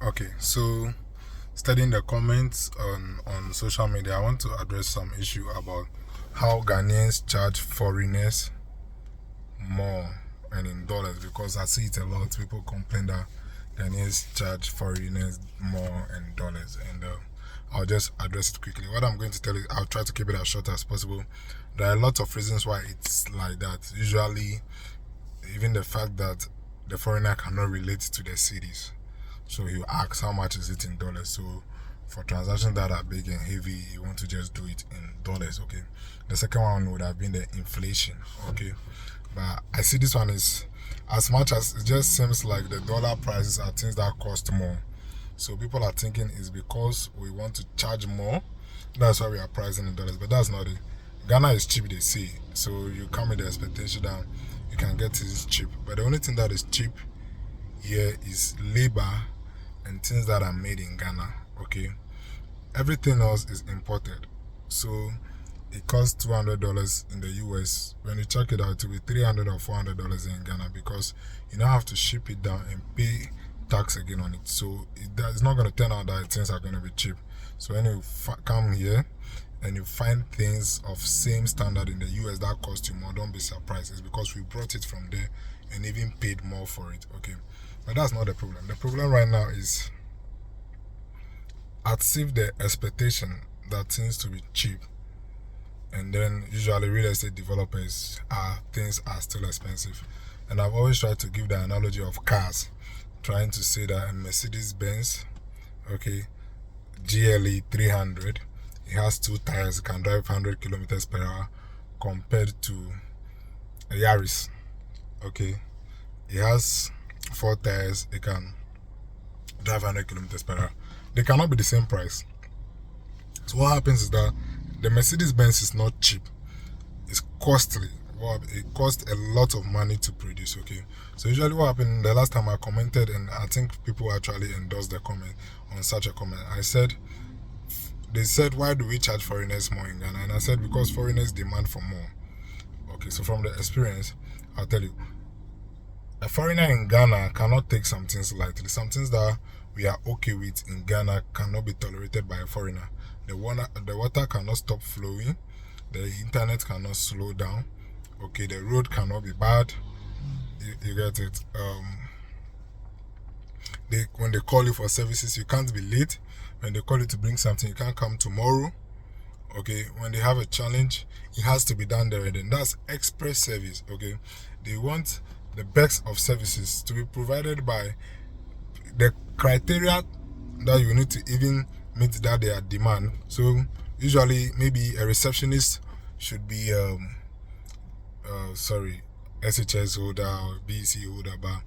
Okay, so studying the comments on social media, I want to address some issue about how Ghanaians charge foreigners more and in dollars, because I see it a lot. People complain that Ghanaians charge foreigners more in dollars, and I'll just address it quickly. What I'm going to tell you, I'll try to keep it as short as possible. There are a lot of reasons why it's like that. Usually, even the fact that the foreigner cannot relate to the cities. So you ask how much is it in dollars. So for transactions that are big and heavy, you want to just do it in dollars, okay? The second one would have been the inflation, okay? But I see this one is, as much as it just seems like the dollar prices are things that cost more. So people are thinking it's because we want to charge more. That's why we are pricing in dollars, but that's not it. Ghana is cheap, they say. So you come with the expectation that you can get it cheap. But the only thing that is cheap here is labor and things that are made in Ghana, okay? Everything else is imported. So it costs $200 in the US. When you check it out, it will be $300 or $400 in Ghana, because you now have to ship it down and pay tax again on it. So it's not going to turn out that things are going to be cheap. So when you come here and you find things of same standard in the US that cost you more, don't be surprised. It's because we brought it from there and even paid more for it, okay? But that's not the problem. The problem right now is as if the expectation that things to be cheap, and then usually real estate developers things are still expensive. And I've always tried to give the analogy of cars, trying to say that a Mercedes Benz, okay, GLE 300, it has two tires, it can drive 100 kilometers per hour, compared to a Yaris, okay, it has four tires, it can drive 100 kilometers per hour. They cannot be the same price. So what happens is that the Mercedes Benz is not cheap, it's costly. Well, it costs a lot of money to produce, okay? So usually what happened, the last time I commented, and I think people actually endorsed the comment on such a comment, I said, they said, why do we charge foreigners more in Ghana? And I said, because foreigners demand for more. Okay, so from the experience, I'll tell you, a foreigner in Ghana cannot take some things lightly. Some things that we are okay with in Ghana cannot be tolerated by a foreigner. The water cannot stop flowing. The internet cannot slow down. Okay, the road cannot be bad. You get it. When they call you for services, you can't be late. When they call you to bring something, you can't come tomorrow. Okay, when they have a challenge, it has to be done there and then. That's express service. Okay, they want the best of services to be provided by the criteria that you need to even meet that their demand. So usually maybe a receptionist should be SHS holder or BEC holder. But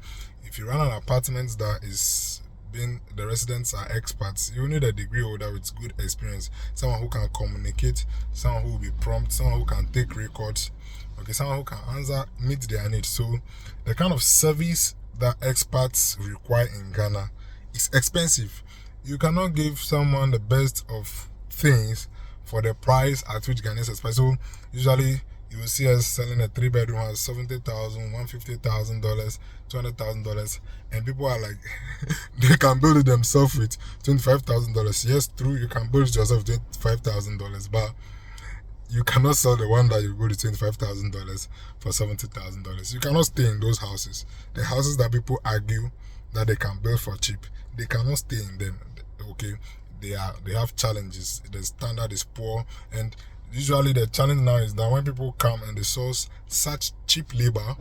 if you run an apartment that is being, the residents are experts, you need a degree holder with good experience, someone who can communicate, someone who will be prompt, someone who can take records, okay, someone who can answer, meet their needs. So the kind of service that experts require in Ghana is expensive. You cannot give someone the best of things for the price at which Ghanaians expect. So usually you will see us selling a 3-bedroom house, $70,000, $150,000, $200,000, and people are like, they can build it themselves with $25,000. Yes, true, you can build it yourself with $25,000, but you cannot sell the one that you build with $25,000 for $70,000. You cannot stay in those houses. The houses that people argue that they can build for cheap, they cannot stay in them. Okay, they have challenges. The standard is poor, and usually the challenge now is that when people come and they source such cheap labor,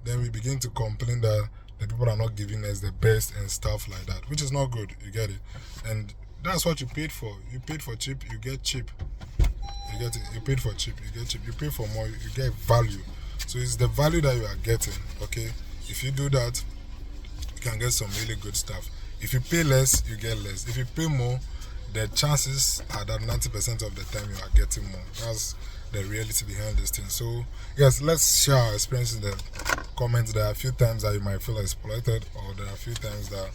then we begin to complain that the people are not giving us the best and stuff like that, which is not good. You get it? And that's what you paid for. You paid for cheap, you get cheap. You get it? You paid for cheap, you get cheap. You pay for more, you get value. So it's the value that you are getting, okay? If you do that, you can get some really good stuff. If you pay less, you get less. If you pay more, the chances are that 90% of the time you are getting more. That's the reality behind this thing. So yes, let's share our experience in the comments. There are a few times that you might feel exploited, or there are a few times that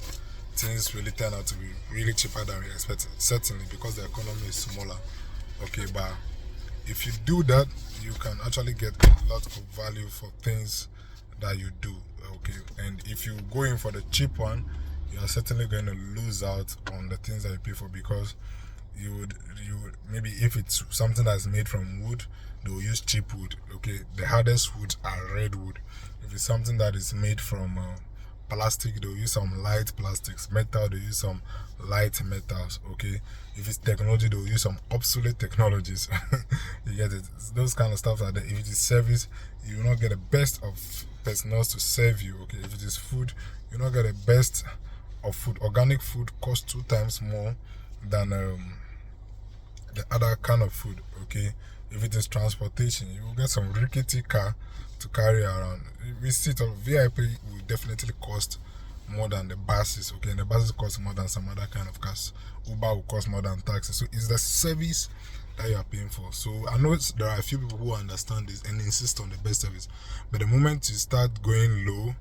things really turn out to be really cheaper than we expected. Certainly because the economy is smaller. Okay, but if you do that, you can actually get a lot of value for things that you do. Okay, and if you go in for the cheap one, you are certainly going to lose out on the things that you pay for, because you would maybe, if it's something that's made from wood, they will use cheap wood. Okay, the hardest wood are redwood. If it's something that is made from plastic, they'll use some light plastics. Metal, they use some light metals. Okay, if it's technology, they'll use some obsolete technologies. You get it? It's those kind of stuff like that. If it is service, you will not get the best of personnel to serve you. Okay, if it is food, you will not get the best of food. Organic food costs 2 times more than the other kind of food. Okay, if it is transportation, you will get some rickety car to carry around. We see it on VIP will definitely cost more than the buses. Okay, and the buses cost more than some other kind of cars. Uber will cost more than taxis. So it's the service that you are paying for. So I know there are a few people who understand this and insist on the best service, but the moment you start going low,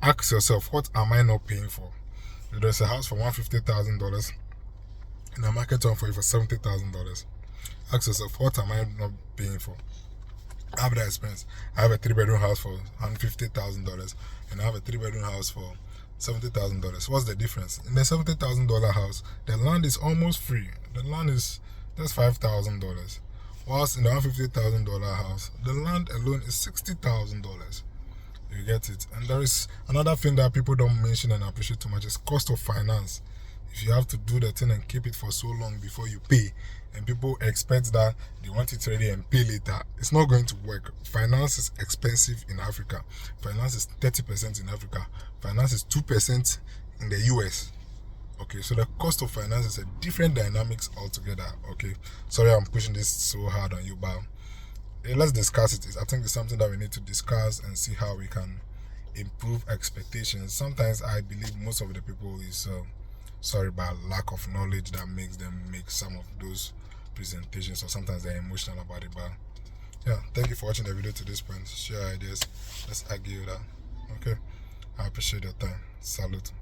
ask yourself, what am I not paying for? If there's a house for $150,000 and a market one for you for $70,000, ask yourself, what am I not paying for? I have that experience. I have a 3-bedroom house for $150,000 and I have a 3-bedroom house for $70,000. What's the difference? In the $70,000 house, the land is almost free. The land is just $5,000. Whilst in the $150,000 house, the land alone is $60,000. You get it? And there is another thing that people don't mention and appreciate too much, is cost of finance. If you have to do the thing and keep it for so long before you pay, and people expect that they want it ready and pay later, it's not going to work. Finance is expensive in Africa. Finance is 30% in Africa. Finance is 2% in the US. Okay, so the cost of finance is a different dynamics altogether. Okay, sorry I'm pushing this so hard on you, but let's discuss it. I think it's something that we need to discuss and see how we can improve expectations. Sometimes I believe most of the people is sorry, but lack of knowledge that makes them make some of those presentations, or sometimes they're emotional about it. But yeah, thank you for watching the video to this point. Share ideas, let's argue that. Okay, I appreciate your time. Salute.